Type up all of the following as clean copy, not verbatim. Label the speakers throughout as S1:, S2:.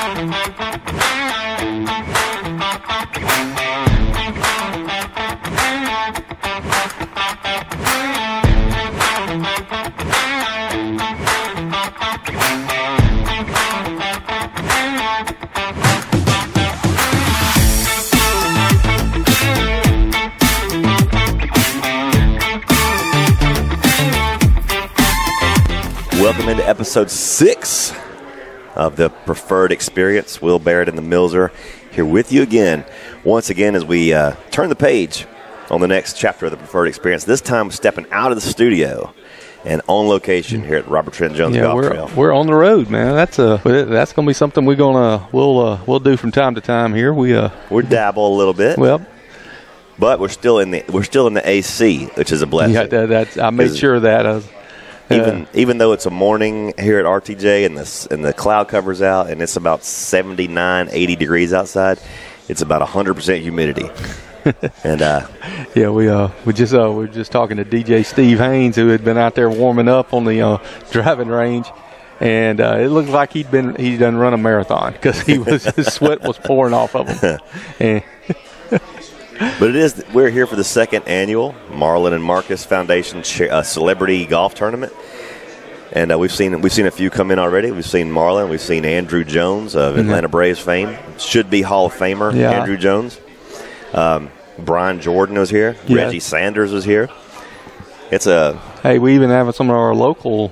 S1: Welcome into episode 6 of the Preferred Experience. Will Barrett and the Millzer here with you again. Once again, as we turn the page on the next chapter of the Preferred Experience, this time stepping out of the studio and on location here at Robert Trent Jones Golf Trail.
S2: We're on the road, man. That's going to be something we'll do from time to time here. We
S1: dabble a little bit.
S2: Well,
S1: but we're still in the AC, which is a blessing.
S2: Yeah, I made sure that.
S1: Even though it's a morning here at RTJ and the cloud cover's out and it's about 79, 80 degrees outside, it's about 100% humidity. And
S2: we're just talking to DJ Steve Haynes, who had been out there warming up on the driving range, and it looked like he'd done run a marathon because his sweat was pouring off of him.
S1: But we're here for the second annual Marlon and Marcus Foundation Celebrity Golf Tournament, and we've seen a few come in already. We've seen Marlon, we've seen Andruw Jones of Atlanta Braves fame, should be Hall of Famer. Andruw Jones, Brian Jordan was here, Reggie Sanders was here.
S2: We even have some of our local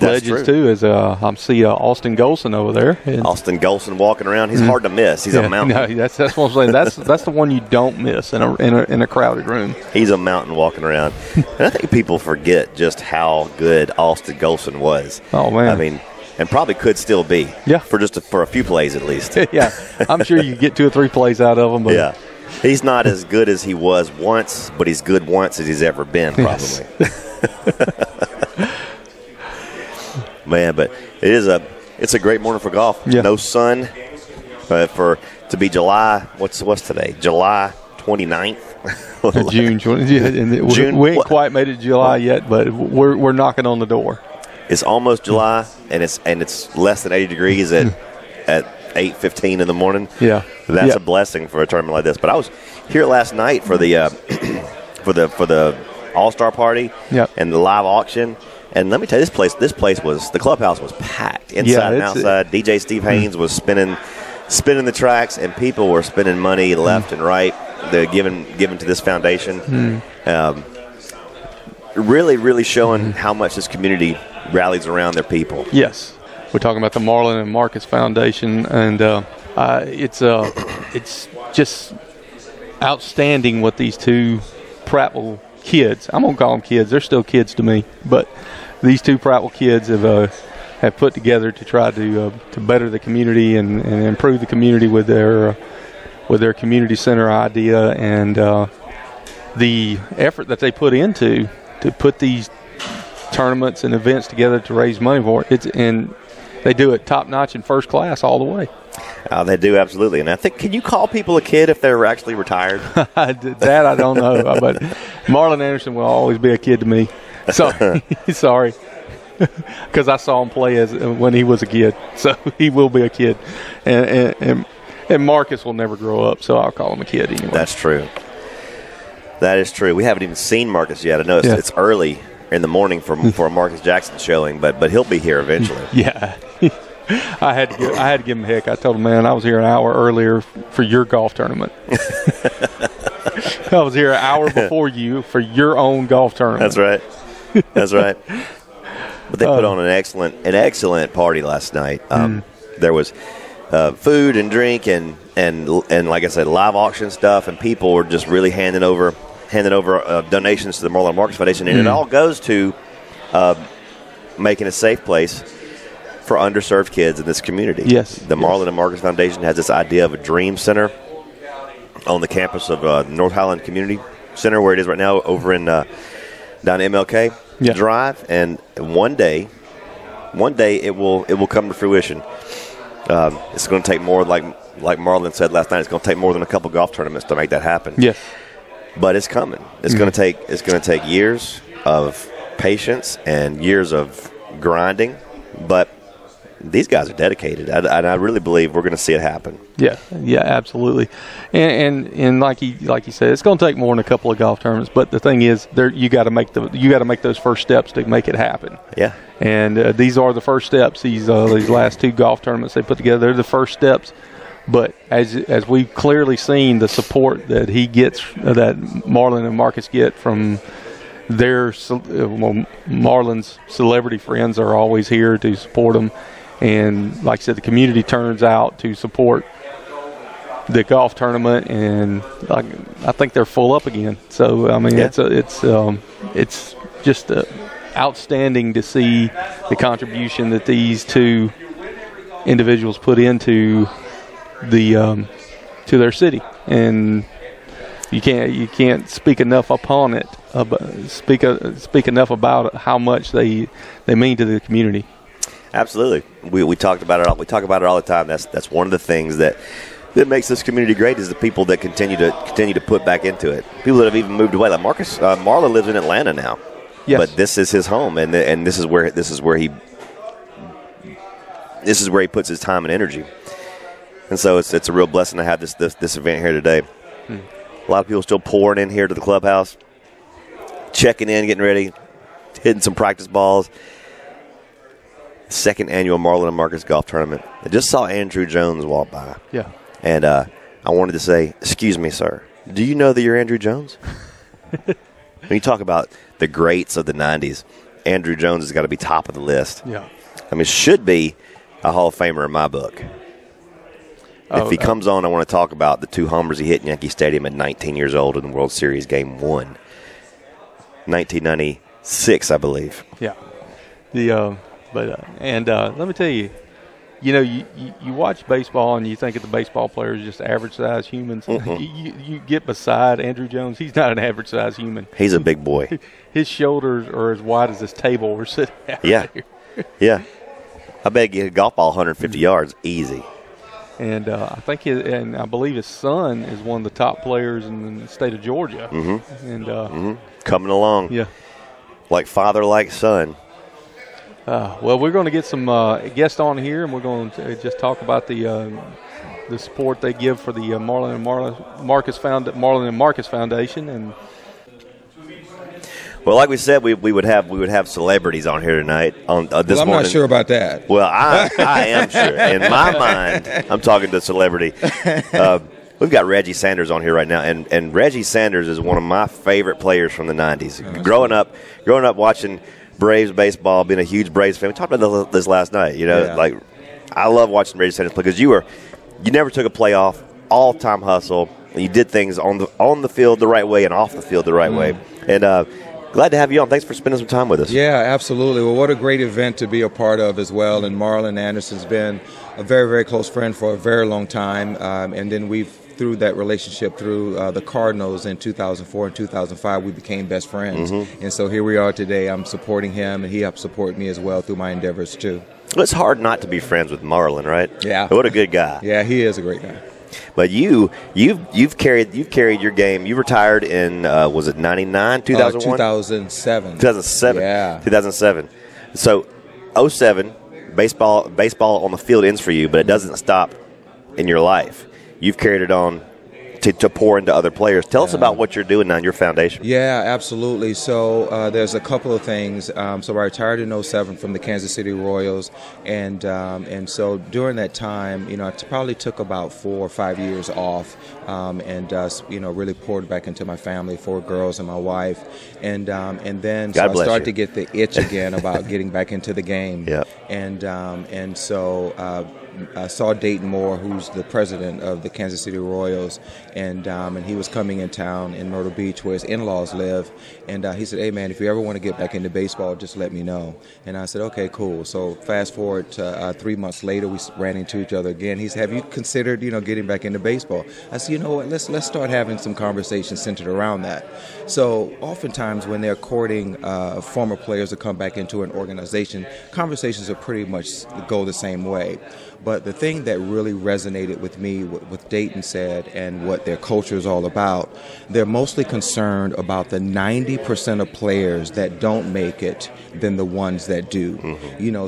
S2: legends too. As I see Austin Golson over there.
S1: Austin Golson walking around. He's hard to miss. He's a mountain.
S2: No, that's what I'm saying. That's the one you don't miss in a crowded room.
S1: He's a mountain walking around. And I think people forget just how good Austin Golson was.
S2: Oh man.
S1: I mean, and probably could still be.
S2: Yeah.
S1: For a few plays at least.
S2: Yeah. I'm sure you get 2 or 3 plays out of him. But
S1: yeah. He's not as good as he was once, but he's good once as he's ever been, probably. Yes. Man, but it's a great morning for golf.
S2: Yeah.
S1: No sun to be July. What's today? July 29th.
S2: June 20th.
S1: June.
S2: We ain't quite made it July yet, but we're knocking on the door.
S1: It's almost July, and it's less than 80 degrees at 8:15 in the morning.
S2: Yeah,
S1: that's a blessing for a tournament like this. But I was here last night for the for the All-Star party and the live auction. And let me tell you, this place was, the clubhouse was packed inside and outside. DJ Steve Haynes was spinning the tracks, and people were spending money left and right. They're given to this foundation. Really, really showing how much this community rallies around their people.
S2: Yes, we're talking about the Marlon and Marcus Foundation, and it's just outstanding what these 2 Prattville kids, I'm going to call them kids, they're still kids to me, but these 2 Prattville kids have put together to try to better the community and improve the community with their community center idea, and the effort that they put into to put these tournaments and events together to raise money for it. And they do it top notch and first class all the way.
S1: They do, absolutely. And I think, can you call people a kid if they're actually retired?
S2: That I don't know. But Marlon Anderson will always be a kid to me. So, sorry. Because I saw him play when he was a kid. So he will be a kid. And Marcus will never grow up, so I'll call him a kid anyway.
S1: That's true. That is true. We haven't even seen Marcus yet. I know it's early in the morning for a Marcus Jackson showing, but he'll be here eventually.
S2: Yeah. I had to give him heck. I told him, man, I was here an hour earlier for your golf tournament. I was here an hour before you for your own golf tournament.
S1: That's right. That's right. But they put on an excellent party last night. There was food and drink and like I said, live auction stuff, and people were just really handing over donations to the Marlon and Marcus Foundation, and it all goes to making a safe place for underserved kids in this community.
S2: Yes.
S1: The Marlon and Marcus Foundation has this idea of a dream center on the campus of North Highland Community Center, where it is right now, over in down MLK Drive, and one day it will come to fruition. It's going to take more, like Marlon said last night, it's going to take more than a couple golf tournaments to make that happen.
S2: Yes.
S1: But it's coming. It's going to take years of patience and years of grinding, but these guys are dedicated, and I really believe we're going to see it happen.
S2: Yeah, absolutely. And like he said, it's going to take more than a couple of golf tournaments. But the thing is, you got to make those first steps to make it happen.
S1: Yeah.
S2: And these are the first steps. These last 2 golf tournaments they put together, they're the first steps. But as we've clearly seen, the support that he gets, that Marlon and Marcus get from Marlon's celebrity friends are always here to support him. And like I said, the community turns out to support the golf tournament, and I think they're full up again. So I mean, it's just outstanding to see the contribution that these 2 individuals put into to their city, and you can't speak enough upon it. Speak enough about how much they mean to the community.
S1: Absolutely, we talked about it. We talk about it all the time. That's one of the things that makes this community great, is the people that continue to put back into it. People that have even moved away. Like Marlon lives in Atlanta now,
S2: yes.
S1: But this is his home, and this is where he puts his time and energy. And so it's a real blessing to have this event here today. A lot of people still pouring in here to the clubhouse, checking in, getting ready, hitting some practice balls. Second annual Marlon and Marcus golf tournament. I just saw Andruw Jones walk by.
S2: Yeah.
S1: And I wanted to say, excuse me, sir, do you know that you're Andruw Jones? When you talk about the greats of the 90s, Andruw Jones has got to be top of the list.
S2: Yeah.
S1: I mean, should be a Hall of Famer in my book. If he comes on, I want to talk about the 2 homers he hit in Yankee Stadium at 19 years old in the World Series Game 1. 1996, I believe.
S2: Yeah. Let me tell you, you watch baseball and you think of the baseball players just average-sized humans. You get beside Andruw Jones, he's not an average-sized human.
S1: He's a big boy.
S2: His shoulders are as wide as this table we're sitting at.
S1: Yeah.
S2: Here.
S1: Yeah. I bet he get a golf ball 150 yards easy.
S2: And I believe his son is one of the top players in the state of Georgia. Mm-hmm. And
S1: coming along.
S2: Yeah.
S1: Like father, like son.
S2: Well, we're going to get some guests on here, and we're going to just talk about the support they give for the Marlon and Marcus Foundation. And
S1: well, like we said, we would have celebrities on here tonight. On this
S3: I'm
S1: morning.
S3: not sure about that.
S1: Well, I am sure. In my mind, I'm talking to celebrity. We've got Reggie Sanders on here right now, and Reggie Sanders is one of my favorite players from the 90s. Growing up watching Braves baseball, being a huge Braves fan. We talked about this last night. Like I love watching Reggie Sanders play because you never took a play off, all-time hustle, and you did things on the field the right way and off the field the right way. And glad to have you on. Thanks for spending some time with us.
S3: Yeah, absolutely. Well, what a great event to be a part of as well. And Marlon Anderson's been a very, very close friend for a very long time. And then through that relationship, through the Cardinals in 2004 and 2005, we became best friends. Mm-hmm. And so here we are today. I'm supporting him, and he helps support me as well through my endeavors too.
S1: Well, it's hard not to be friends with Marlon, right?
S3: Yeah.
S1: What a good guy.
S3: Yeah, he is a great guy.
S1: But you've carried your game. You retired in was it 99, 2001?
S3: 2007.
S1: 2007.
S3: Yeah.
S1: 2007. So 07, baseball on the field ends for you, but it doesn't stop in your life. You've carried it on to pour into other players. Tell us about what you're doing now in your foundation.
S3: Yeah, absolutely. So there's a couple of things. So I retired in 07 from the Kansas City Royals, and so during that time, I probably took about 4 or 5 years off, and really poured back into my family, 4 girls and my wife, and then so I started to get the itch again about getting back into the game.
S1: Yep.
S3: And so I saw Dayton Moore, who's the president of the Kansas City Royals, and he was coming in town in Myrtle Beach where his in-laws live, and he said, "Hey man, if you ever want to get back into baseball, just let me know." And I said, "Okay, cool." So fast forward to 3 months later, we ran into each other again. He said, "Have you considered, getting back into baseball?" I said, "You know what? Let's start having some conversations centered around that." So oftentimes when they're courting former players to come back into an organization, conversations are pretty much go the same way. But the thing that really resonated with me, what Dayton said, and what their culture is all about, they're mostly concerned about the 90% of players that don't make it than the ones that do.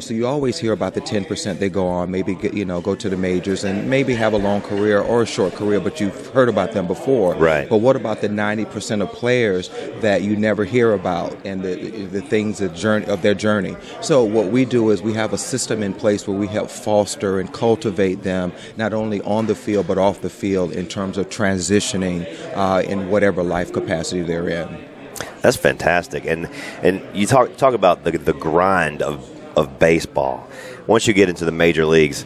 S3: So you always hear about the 10% they go on, maybe go to the majors and maybe have a long career or a short career, but you've heard about them before.
S1: Right.
S3: But what about the 90% of players that you never hear about and the things of their journey? So what we do is we have a system in place where we help foster and cultivate them, not only on the field but off the field, in terms of transitioning in whatever life capacity they're in.
S1: That's fantastic. And you talk about the grind of baseball. Once you get into the major leagues,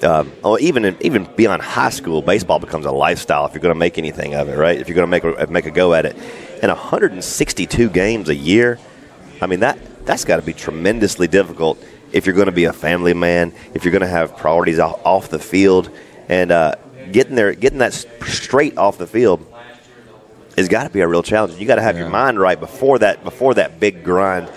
S1: or even beyond high school, baseball becomes a lifestyle if you're going to make anything of it, right? If you're going to make a go at it. And 162 games a year, I mean, that's got to be tremendously difficult if you're going to be a family man, if you're going to have priorities off the field. And getting that straight off the field has got to be a real challenge. You got to have your mind right before that big grind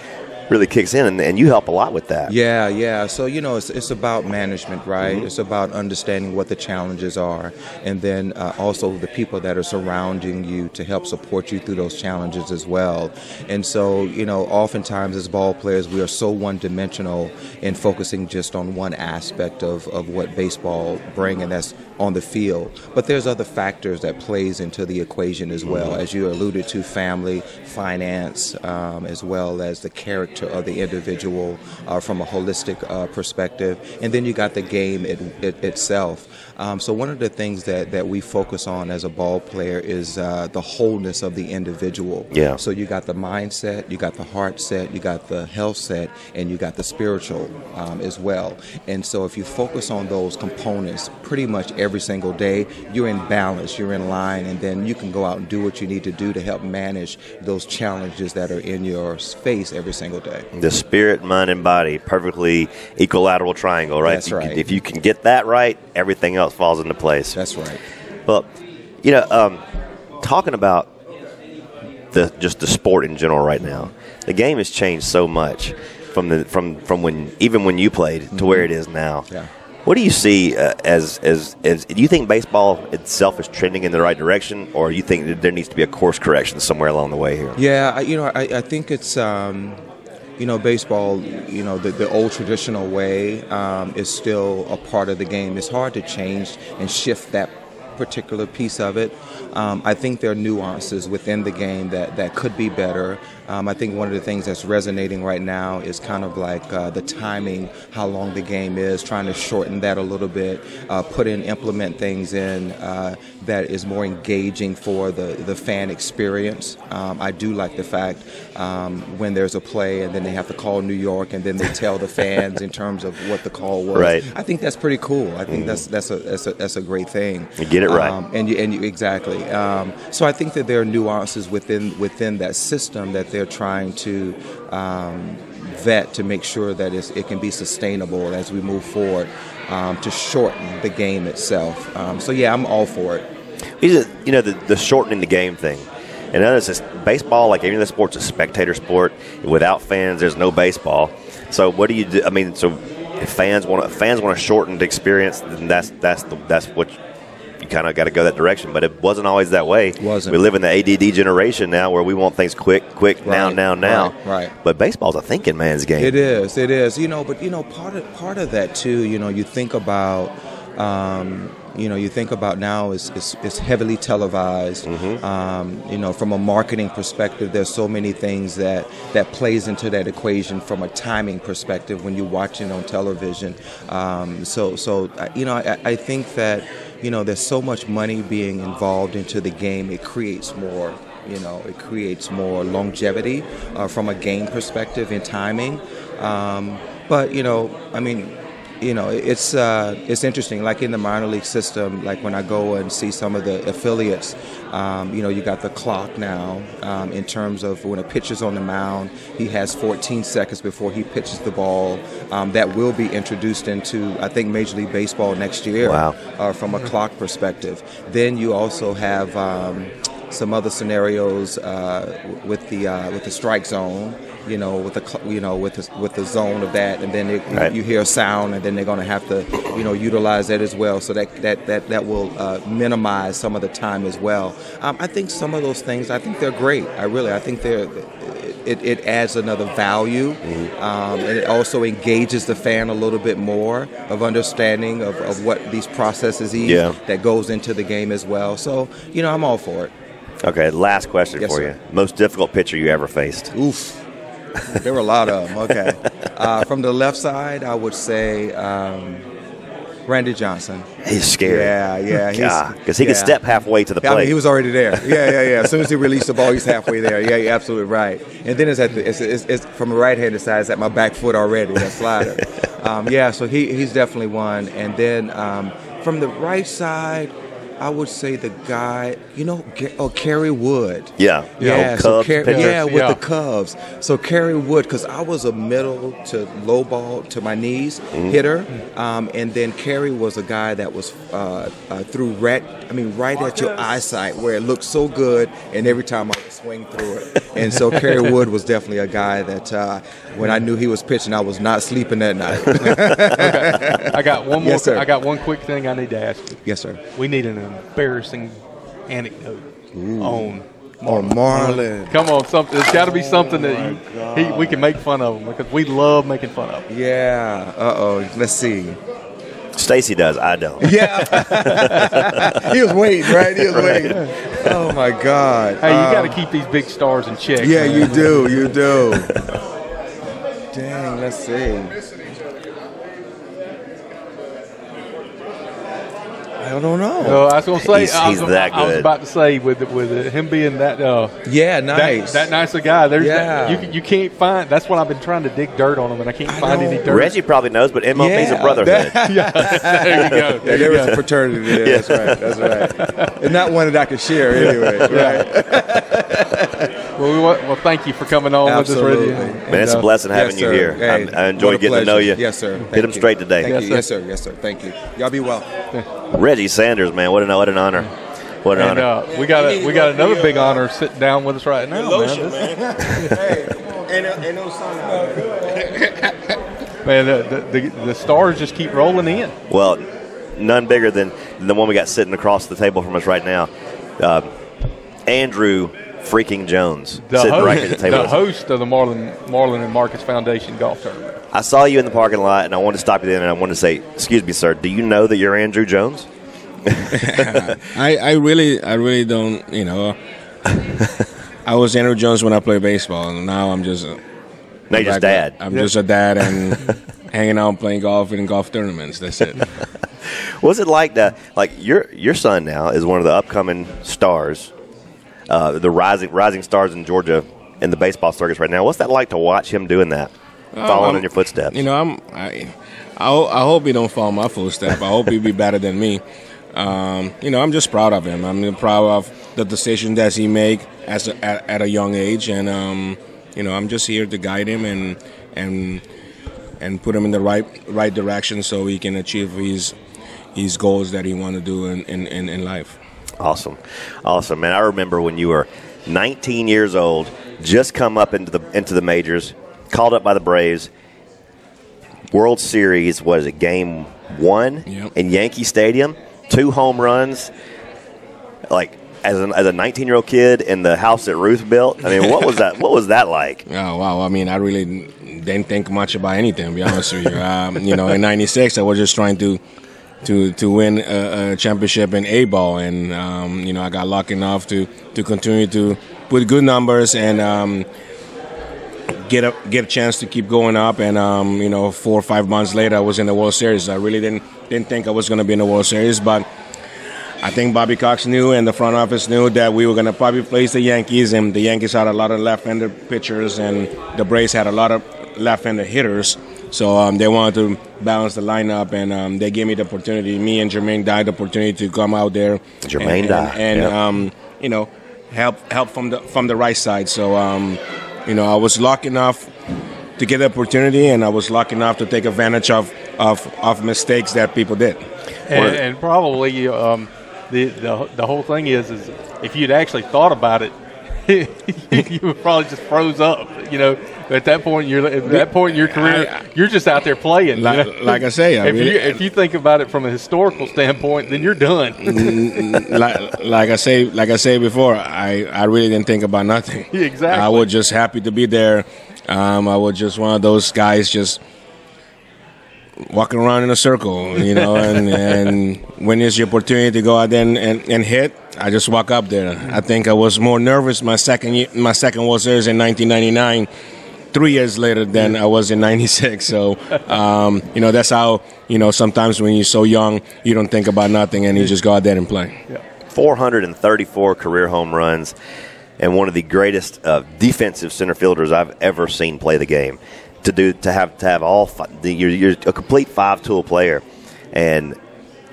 S1: really kicks in, and you help a lot with that.
S3: Yeah. So, it's about management, right? It's about understanding what the challenges are, and then also the people that are surrounding you to help support you through those challenges as well. And so, oftentimes as ball players, we are so one-dimensional in focusing just on one aspect of what baseball brings, and that's on the field. But there's other factors that plays into the equation as well, as you alluded to: family, finance, as well as the character of the individual from a holistic perspective. And then you got the game itself. So one of the things that we focus on as a ball player is the wholeness of the individual.
S1: Yeah.
S3: So you got the mindset, you got the heart set, you got the health set, and you got the spiritual as well. And so if you focus on those components pretty much every single day, you're in balance, you're in line, and then you can go out and do what you need to do to help manage those challenges that are in your face every single day.
S1: The spirit, mind, and body, perfectly equilateral triangle, right?
S3: That's right.
S1: If you can get that right, everything else falls into place.
S3: That's right.
S1: Well, talking about just the sport in general right now, the game has changed so much from when you played to where it is now.
S3: Yeah.
S1: What do you see as do you think baseball itself is trending in the right direction, or do you think that there needs to be a course correction somewhere along the way here?
S3: Yeah, I think it's baseball, the old traditional way is still a part of the game. It's hard to change and shift that particular piece of it. I think there are nuances within the game that could be better. I think one of the things that's resonating right now is kind of like the timing, how long the game is, trying to shorten that a little bit, implement things in that is more engaging for the fan experience. I do like the fact when there's a play and then they have to call New York and then they tell the fans in terms of what the call was.
S1: Right.
S3: I think that's pretty cool. I think that's a great thing.
S1: You get it right.
S3: And you exactly. So I think that there are nuances within that system that they're trying to vet to make sure that it can be sustainable as we move forward to shorten the game itself. So yeah, I'm all for it.
S1: The shortening the game thing. And notice baseball, like any other sport's a spectator sport. Without fans, there's no baseball. So what do you do? I mean, so if fans want to shorten the experience, then that's what you kind of got to go that direction. But it wasn't always that way.
S3: It wasn't.
S1: We live in the ADD generation now, where we want things quick,
S3: right,
S1: now.
S3: Right.
S1: But baseball's a thinking man's game.
S3: It is. But part of that too. You think about. You think about now is heavily televised. From a marketing perspective, there's so many things that plays into that equation from a timing perspective when you're watching on television. I think that there's so much money being involved into the game. It creates more. It creates more longevity from a game perspective in timing. It's interesting. Like in the minor league system, like when I go and see some of the affiliates, you got the clock now in terms of when a pitcher's on the mound, he has 14 seconds before he pitches the ball. That will be introduced into, I think, Major League Baseball next year.
S1: Wow.
S3: From a clock perspective. Then you also have some other scenarios with the strike zone. With the zone of that, and then you hear a sound, and then they're going to have to, utilize that as well. So that will minimize some of the time as well. I think some of those things, I think they're great. I think it adds another value, and it also engages the fan a little bit more of understanding of what these processes that goes into the game as well. So I'm all for it.
S1: Okay, last question for you. Most difficult pitcher you ever faced?
S3: Oof. There were a lot of them. Okay. From the left side, I would say Randy Johnson.
S1: He's scary.
S3: Yeah.
S1: Because he could step halfway to the plate.
S3: I mean, he was already there. Yeah. As soon as he released the ball, he's halfway there. Yeah, you're absolutely right. And then it's from the right-handed side. It's at my back foot already, that slider. So he's definitely one. And then from the right side, I would say the guy, Kerry Wood.
S1: Yeah.
S3: With the Cubs. So Kerry Wood, because I was a middle to low ball to my knees hitter, and then Kerry was a guy that was through right at your eyesight, where it looked so good, and every time I would swing through it. And so Kerry Wood was definitely a guy that when I knew he was pitching, I was not sleeping that night.
S2: Okay. I got one more.
S3: Yes, sir.
S2: I got one quick thing I need to ask you.
S3: Yes, sir.
S2: We need an embarrassing anecdote on
S3: Marlon.
S2: Come on, something. There's got to be something that we can make fun of him, because we love making fun of him.
S3: Yeah. Let's see.
S1: Stacy does. I don't.
S3: Yeah. He was waiting, right? He was waiting. Oh, my God.
S2: Hey, you got to keep these big stars in check.
S3: Yeah,
S2: man.
S3: you do. You do. Dang, let's see. I don't know.
S2: I was going to say,
S1: he's that good.
S2: I was about to say, with him being that
S3: nice.
S2: that nice a guy. You can't find. That's what I've been trying to dig dirt on him, and I can't find any dirt.
S1: Reggie probably knows, but MLB's a brotherhood.
S2: There you go.
S3: Yeah, there was a fraternity there. That's right. And not one that I could share anyway. Right.
S2: Well, thank you for coming on with us, Reggie.
S1: Man, it's a blessing having you here.
S3: Hey,
S1: I enjoy getting to know you.
S3: Yes, sir.
S1: Hit them straight today.
S3: Thank you. Yes, sir. Thank you. Y'all be well.
S1: Reggie Sanders, man, what an honor. What an honor.
S2: We got another big honor sitting down with us right now,
S3: man. Hey, ain't no sun out there.
S2: Man, the stars just keep rolling in.
S1: Well, none bigger than the one we got sitting across the table from us right now. Andruw freaking Jones, sitting right at the table.
S2: The host of the Marlon and Marcus Foundation golf tournament.
S1: I saw you in the parking lot, and I wanted to stop you then, and I wanted to say, excuse me, sir, do you know that you're Andruw Jones?
S4: I really don't, I was Andruw Jones when I played baseball, and now I'm just
S1: you're just dad.
S4: I'm just a dad and hanging out playing golf in golf tournaments. That's it.
S1: What's it like your son now is one of the upcoming stars, the rising stars in Georgia in the baseball circus right now. What's that like to watch him doing that? Following in your footsteps.
S4: I hope he don't follow my footsteps. I hope he be better than me. I'm just proud of him. I'm proud of the decision that he make at a young age, and I'm just here to guide him and put him in the right direction so he can achieve his goals that he want to do in life.
S1: Awesome, man. I remember when you were 19 years old, just come up into the majors. Called up by the Braves. World Series, game 1 in Yankee Stadium? 2 home runs. Like, as a 19-year-old kid in the house that Ruth built. I mean, what was that? What was that like?
S4: Oh, wow. I mean, I really didn't think much about anything, to be honest with you. In '96, I was just trying to win a championship in A-ball, and I got lucky enough to continue to put good numbers and get a chance to keep going up, and 4 or 5 months later I was in the World Series. I really didn't think I was going to be in the World Series, but I think Bobby Cox knew and the front office knew that we were going to probably face the Yankees, and the Yankees had a lot of left-handed pitchers and the Braves had a lot of left-handed hitters, so they wanted to balance the lineup, and they gave me the opportunity, me and Jermaine Dye, the opportunity to come out there and help from the right side. So I was lucky enough to get the opportunity, and I was lucky enough to take advantage of mistakes that people did.
S2: And probably the whole thing is if you'd actually thought about it, you would probably just froze up. At that point in your career, you're just out there playing.
S4: Like I say,
S2: if you think about it from a historical standpoint, then you're done.
S4: like I say before, I really didn't think about nothing.
S2: Exactly.
S4: I was just happy to be there. I was just one of those guys just walking around in a circle, and when there's the opportunity to go out there and hit, I just walk up there. I think I was more nervous my second World Series in 1999, 3 years later than I was in 96. So, that's how, sometimes when you're so young, you don't think about nothing and you just go out there and play.
S2: Yeah.
S1: 434 career home runs and one of the greatest defensive center fielders I've ever seen play the game. To have all you're a complete five-tool player, and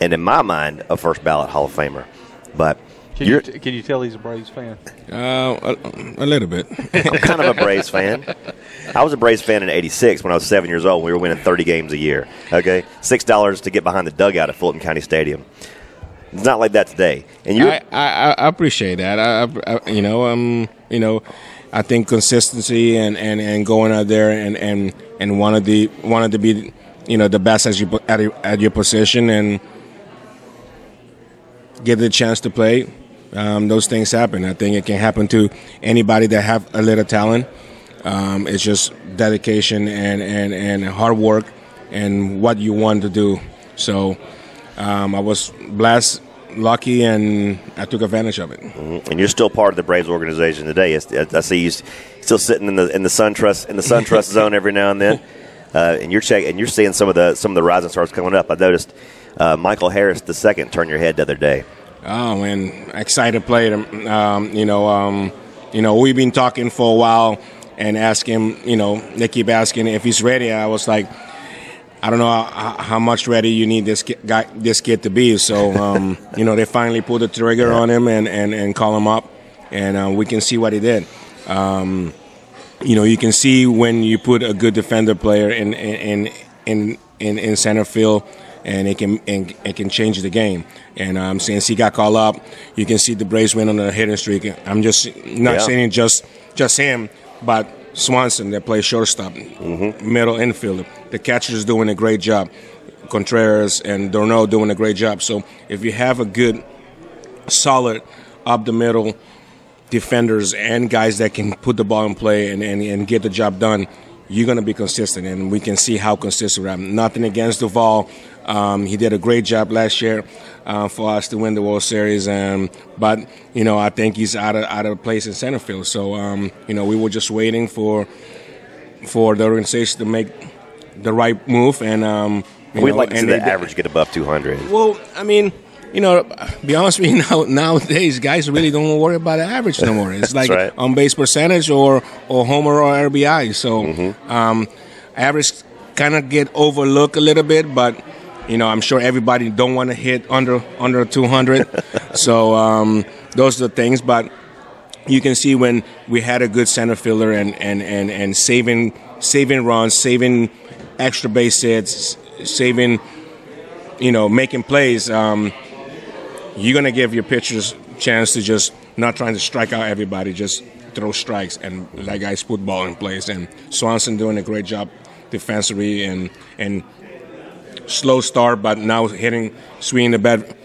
S1: in my mind, a first ballot Hall of Famer. But
S2: can you tell he's a Braves fan?
S4: A little bit.
S1: I'm kind of a Braves fan. I was a Braves fan in '86 when I was 7 years old. We were winning 30 games a year. Okay, $6 to get behind the dugout at Fulton County Stadium. It's not like that today. And
S4: I appreciate that. I think consistency and going out there and wanted to be the best at your position and get the chance to play. Those things happen. I think it can happen to anybody that have a little talent. It's just dedication and hard work and what you want to do. So I was blessed, lucky, and I took advantage of it.
S1: Mm-hmm. And you're still part of the Braves organization today. I see you still sitting in the SunTrust zone every now and then, and you're seeing some of the rising stars coming up. I noticed Michael Harris II turned your head the other day.
S4: Oh man, excited player. We've been talking for a while and ask him. They keep asking if he's ready. I was like, I don't know how much ready you need this kid to be. So, they finally pulled the trigger on him and call him up, and we can see what he did. You can see when you put a good defender player in center field, and it can change the game. And since he got called up, you can see the Braves went on a hitting streak. I'm just not saying just him, but Swanson that plays shortstop, middle infielder. The catcher's doing a great job. Contreras and Donny doing a great job. So if you have a good, solid, up the middle defenders and guys that can put the ball in play and get the job done, you're going to be consistent. And we can see how consistent we are. Nothing against Duvall. He did a great job last year for us to win the World Series. But I think he's out of place in center field. So, we were just waiting for the organization to make the right move. And
S1: we'd like to see the average get above 200.
S4: Well, I mean, be honest with you, nowadays guys really don't worry about the average no more. It's like
S1: right.
S4: On base percentage or homer or RBI. So average kind of get overlooked a little bit, but I'm sure everybody don't want to hit under 200. So those are the things. But you can see when we had a good center fielder and saving runs, saving extra base hits, saving, making plays. You're going to give your pitchers a chance to just not trying to strike out everybody, just throw strikes and let guys put ball in place. And Swanson doing a great job defensively and slow start, but now swinging the bat.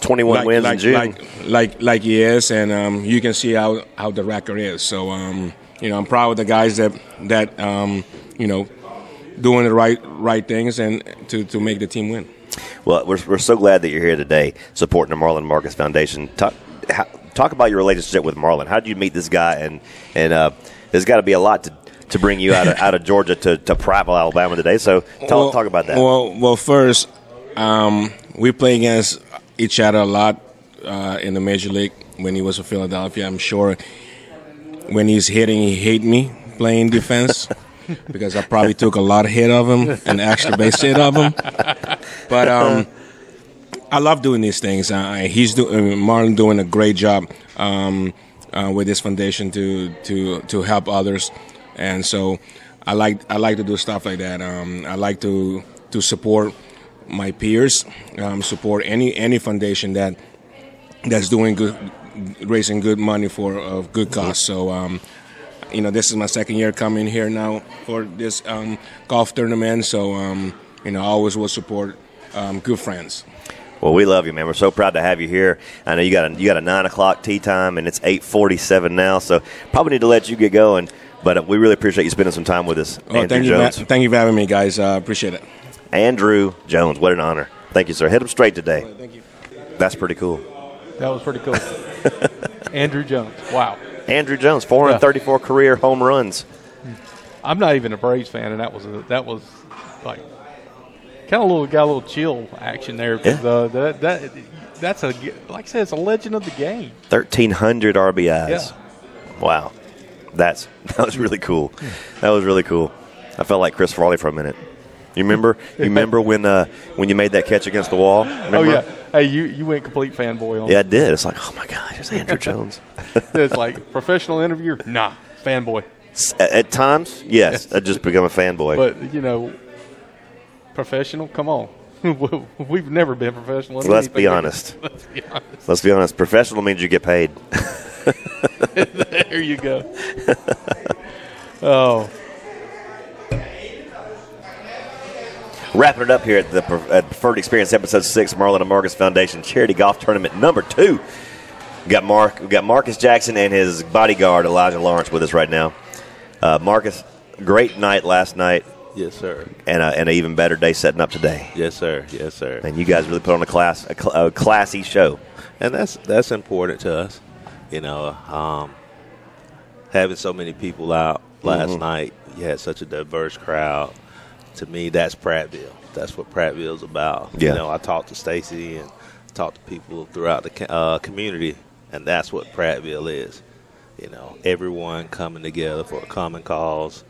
S1: 21 wins in June.
S4: Like he is, and you can see how the record is. So, I'm proud of the guys that doing the right things and to make the team win.
S1: Well, we're so glad that you're here today supporting the Marlon Marcus Foundation. Talk about your relationship with Marlon. How did you meet this guy? And there's got to be a lot to bring you out of Georgia to Prattville, Alabama today. So talk about that.
S4: Well, first, we play against each other a lot in the Major League when he was in Philadelphia. I'm sure when he's hitting, he hate me playing defense. Because I probably took a lot of hit of him, an extra base hit of him. But I love doing these things. Marlon doing a great job with this foundation to help others, and so I like to do stuff like that. I like to support my peers, support any foundation that that's doing good, raising good money for a good cause. So, this is my second year coming here now for this golf tournament. So, I always will support good friends.
S1: Well, we love you, man. We're so proud to have you here. I know you got a 9 o'clock tee time, and it's 8:47 now, so probably need to let you get going. But we really appreciate you spending some time with us, Andruw Jones.
S4: Thank you for having me, guys. Appreciate it.
S1: Andruw Jones, what an honor. Thank you, sir. Hit him straight today.
S4: Thank you.
S1: That's pretty cool.
S2: That was pretty cool. Andruw Jones. Wow.
S1: Andruw Jones, 434 career home runs.
S2: I'm not even a Braves fan, and that was like kind of got a little chill action there. Because, that's like I said, it's a legend of the game.
S1: 1,300 RBIs.
S2: Yeah.
S1: Wow. That was really cool. That was really cool. I felt like Chris Farley for a minute. You remember? When you made that catch against the wall? Remember?
S2: Oh yeah. Hey, you went complete fanboy on.
S1: Yeah, I did. It's like, oh my God, it's Andruw Jones.
S2: It's like professional interviewer. Nah, fanboy.
S1: At times, yes, I just become a fanboy.
S2: But professional. Come on. We've never been professional.
S1: Let's be honest. Let's be honest. Professional means you get paid.
S2: There you go. Oh.
S1: Wrapping it up here at the Preferred Experience, Episode 6, Marlon and Marcus Foundation Charity Golf Tournament number 2. We got Marcus Jackson and his bodyguard, Elijah Lawrence, with us right now. Marcus, great night last night.
S5: Yes, sir.
S1: And an even better day setting up today.
S5: Yes, sir. Yes, sir.
S1: And you guys really put on a classy show.
S5: And that's important to us. Having so many people out last night, you had such a diverse crowd. To me, that's Prattville. That's what Prattville's about.
S1: Yeah.
S5: I talked to Stacy and talked to people throughout the community, and that's what Prattville is. Everyone coming together for a common cause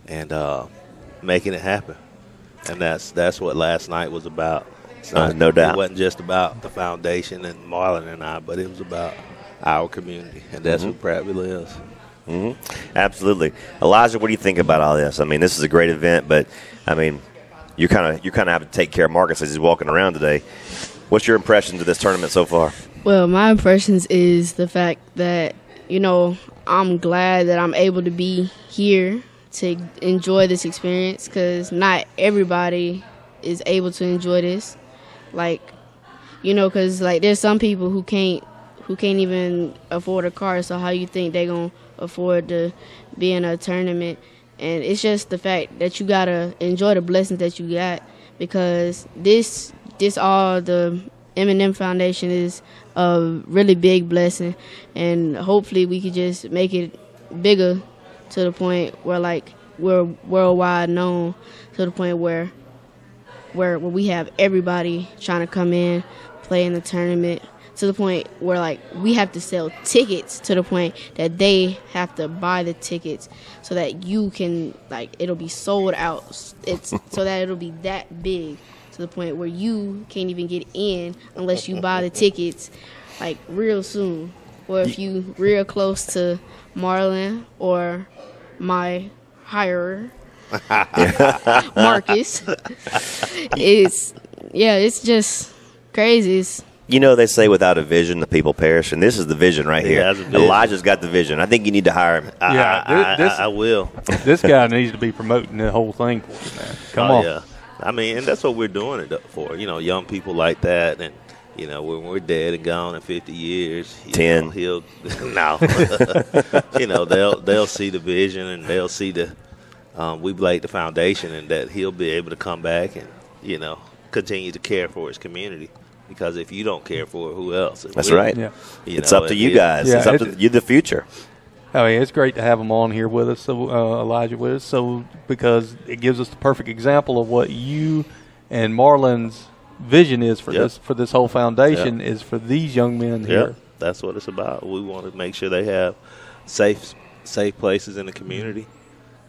S5: and making it happen. And that's what last night was about.
S1: No doubt.
S5: It wasn't just about the foundation and Marlon and I, but it was about our community, and that's what Prattville is.
S1: Mm-hmm. Absolutely. Elijah, what do you think about all this? I mean, this is a great event, but you kind of have to take care of Marcus as he's walking around today. What's your impressions of this tournament so far?
S6: Well, my impressions is the fact that I'm glad that I'm able to be here to enjoy this experience, because not everybody is able to enjoy this. Because there's some people who can't even afford a car, so how you think they're going to afford to be in a tournament? And it's just the fact that you got to enjoy the blessings that you got, because this all the M&M Foundation is a really big blessing, and hopefully we could just make it bigger to the point where we're worldwide known, to the point where we have everybody trying to come in, play in the tournament, to the point where we have to sell tickets to the point that they have to buy the tickets so that you can it'll be sold out. It's so that it'll be that big, to the point where you can't even get in unless you buy the tickets real soon, or if you real close to Marlon or my hirer Marcus. It's just crazy.
S1: They say without a vision, the people perish, and this is the vision right here. Elijah's got the vision. I think you need to hire him.
S5: I will.
S2: This guy needs to be promoting the whole thing for you, man. Come on.
S5: Yeah. And that's what we're doing it for. Young people like that, and when we're dead and gone in 50 years,
S1: 10.
S5: They'll see the vision, and they'll see we've laid the foundation, and that he'll be able to come back and continue to care for his community. Because if you don't care for it, who else?
S1: That's right. Yeah. It's up to you guys. It's up to you, the future.
S2: It's great to have him on here with us, Elijah with us, because it gives us the perfect example of what you and Marlon's vision is for this whole foundation, is for these young men here.
S5: That's what it's about. We want to make sure they have safe places in the community.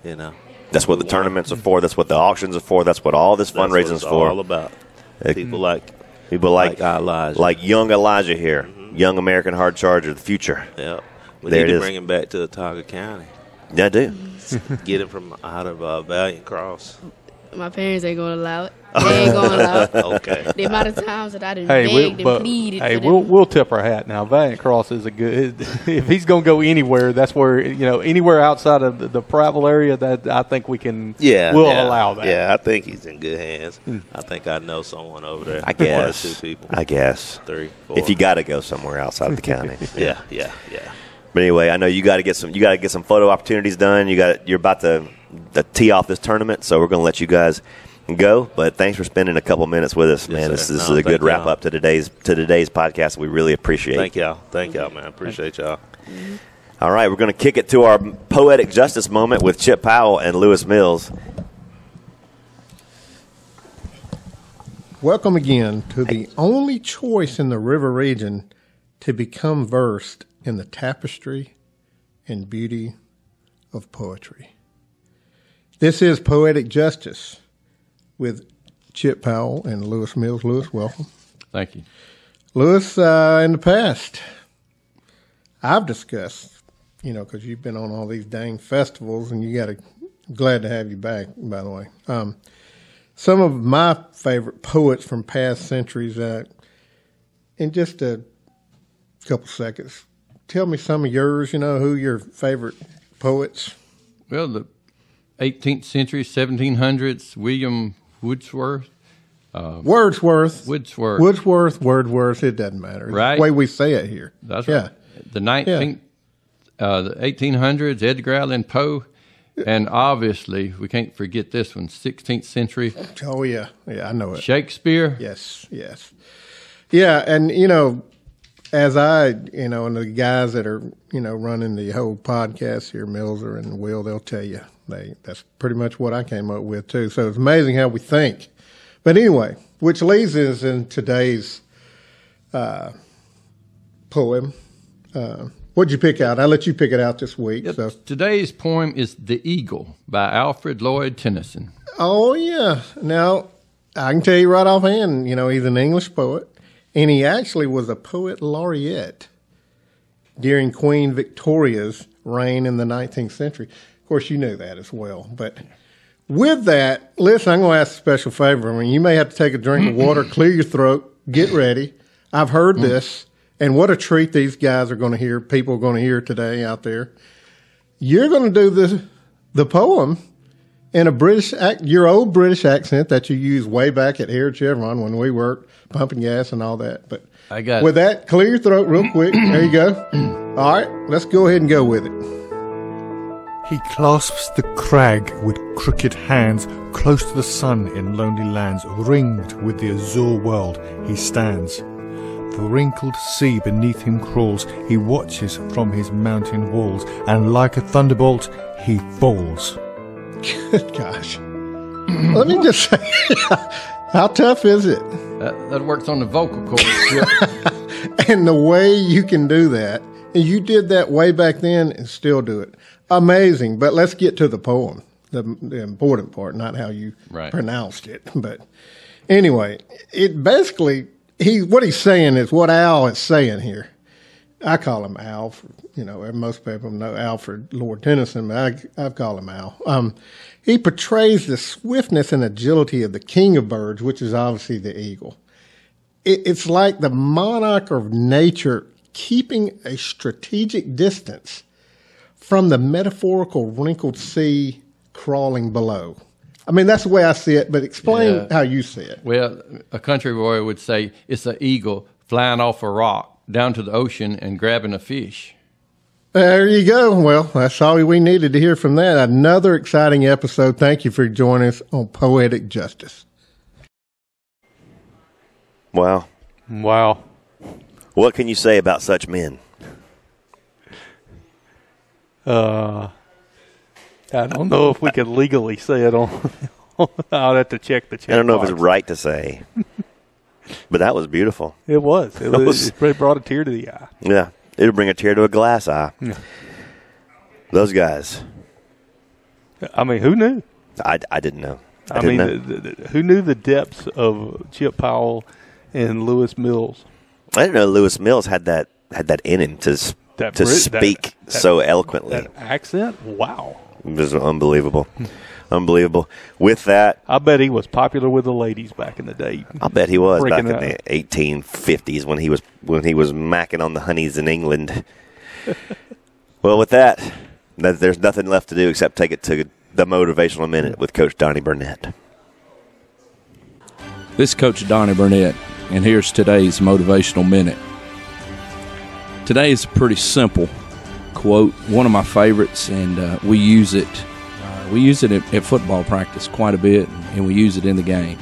S1: That's what the tournaments are for. That's what the auctions are for. That's what all this fundraising is for.
S5: All about people like
S1: Elijah, like young Elijah here, young American hard charger, the future.
S5: Yeah, we need to bring him back to Otago County.
S1: Yeah, I do.
S5: Get him from out of Valiant Cross.
S6: My parents ain't gonna allow it. They ain't gonna allow it.
S5: Okay.
S6: The amount of times that I done begged and pleaded.
S2: Hey,
S6: to them.
S2: we'll tip our hat now. Valiant Cross is a good. If he's going to go anywhere, that's where anywhere outside of the Prattville area that I think we can. We'll allow that.
S5: Yeah, I think he's in good hands. I think I know someone over there.
S1: I guess.
S5: 1 or 2 people.
S1: I guess.
S5: 3, 4.
S1: If you got to go somewhere outside of the county.
S5: Yeah.
S1: But anyway, I know you got to get some photo opportunities done. You're about to tee off this tournament, so we're going to let you guys go. But thanks for spending a couple minutes with us, man.
S5: Yes,
S1: this is a good wrap up to today's podcast. We really appreciate it.
S5: Thank y'all, man. Appreciate y'all.
S1: All right, we're going to kick it to our poetic justice moment with Chip Powell and Lewis Mills.
S7: Welcome again to the only choice in the river region to become versed in the tapestry and beauty of poetry. This is Poetic Justice with Chip Powell and Lewis Mills. Lewis, welcome.
S2: Thank you.
S7: Lewis, in the past, I've discussed, because you've been on all these dang festivals, and glad to have you back, by the way. Some of my favorite poets from past centuries, in just a couple seconds, tell me some of yours, who your favorite poets.
S8: Well, the 18th century, 1700s, William Wordsworth.
S7: Wordsworth, it doesn't matter.
S8: Right.
S7: It's the way we say it here.
S8: That's right. The 1800s, Edgar Allan Poe. And obviously, we can't forget this one, 16th century.
S7: Oh, yeah. Yeah, I know it.
S8: Shakespeare.
S7: Yes. Yeah, and, as and the guys that are, running the whole podcast here, Millzer and Will, they'll tell you, that's pretty much what I came up with, too. So it's amazing how we think. But anyway, which leads us in today's poem. What'd you pick out? I'll let you pick it out this week. So
S8: today's poem is The Eagle by Alfred Lloyd Tennyson.
S7: Oh, yeah. Now, I can tell you right offhand, he's an English poet, and he actually was a poet laureate during Queen Victoria's reign in the 19th century. Of course, you knew that as well. But with that, listen, I'm going to ask a special favor. I mean, you may have to take a drink of water, clear your throat, get ready. I've heard this. And what a treat these guys are going to hear, people are going to hear today out there. You're going to do the poem in your old British accent that you used way back at here at Chevron when we worked pumping gas and all that. But
S8: I got
S7: with that, clear your throat real quick. There you go. All right, let's go ahead and go with it.
S9: He clasps the crag with crooked hands, close to the sun in lonely lands, ringed with the azure world he stands. The wrinkled sea beneath him crawls, he watches from his mountain walls, and like a thunderbolt, he falls.
S7: Good gosh. Let me just say, how tough is it?
S8: That works on the vocal cords.
S7: And the way you can do that, and you did that way back then and still do it. Amazing. But let's get to the poem, the important part, not how you pronounced it. But anyway, it basically... what he's saying is what Al is saying here. I call him Al. Most people know Alfred Lord Tennyson, but I call him Al. He portrays the swiftness and agility of the king of birds, which is obviously the eagle. It's like the monarch of nature keeping a strategic distance from the metaphorical wrinkled sea crawling below. I mean, that's the way I see it, but explain how you see it.
S8: Well, a country boy would say it's an eagle flying off a rock down to the ocean and grabbing a fish.
S7: There you go. Well, that's all we needed to hear from that. Another exciting episode. Thank you for joining us on Poetic Justice.
S1: Wow. What can you say about such men?
S2: I don't know if we could legally say it on. I'll have to check the check.
S1: I don't know if it's right to say, but that was beautiful.
S2: It was. It brought a tear to the eye.
S1: Yeah, it'll bring a tear to a glass eye. Yeah. Those guys.
S2: I mean, who knew?
S1: I didn't know.
S2: Who knew the depths of Chip Powell and Lewis Mills?
S1: I didn't know Lewis Mills had that in him to speak so eloquently.
S2: That accent? Wow.
S1: It was unbelievable. Unbelievable. With that,
S2: I bet he was popular with the ladies back in the day.
S1: I'll bet he was back in
S2: Freaking
S1: the 1850s when he was macking on the honeys in England. Well, with that, there's nothing left to do except take it to the Motivational Minute with Coach Donny Burnett.
S10: This is Coach Donny Burnett, and here's today's Motivational Minute. Today is a pretty simple quote, one of my favorites, and we use it. We use it at football practice quite a bit, and we use it in the game,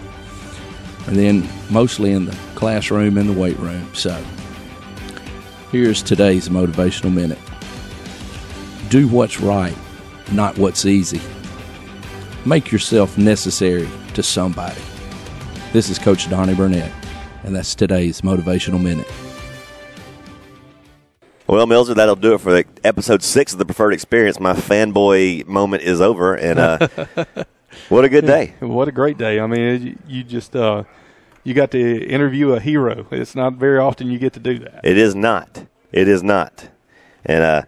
S10: and then mostly in the classroom and the weight room. So here's today's Motivational Minute. Do what's right, not what's easy. Make yourself necessary to somebody. This is Coach Donny Burnett, and that's today's Motivational Minute.
S1: Well, Millzer, that'll do it for episode 6 of the Preferred Experience. My fanboy moment is over, and what a good day.
S2: What a great day. I mean, you just you got to interview a hero. It's not very often you get to do that.
S1: It is not. It is not. And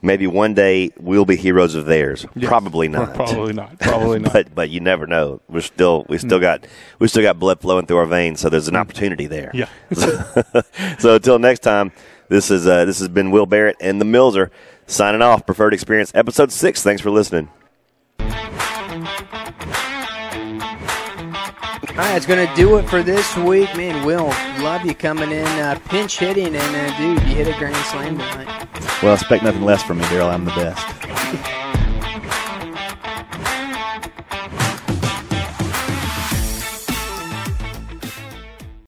S1: maybe one day we'll be heroes of theirs.
S2: Yes.
S1: Probably not.
S2: Probably not. Probably not.
S1: but you never know. We still got blood flowing through our veins, so there's an opportunity there.
S2: Yeah.
S1: So until next time, this has been Will Barrett and the Millzer signing off. Preferred Experience, episode 6. Thanks for listening.
S11: All right, that's going to do it for this week. Man, Will, love you coming in, pinch hitting, and dude, you hit a grand slam tonight.
S12: Well, expect nothing less from me, Daryl. I'm the best.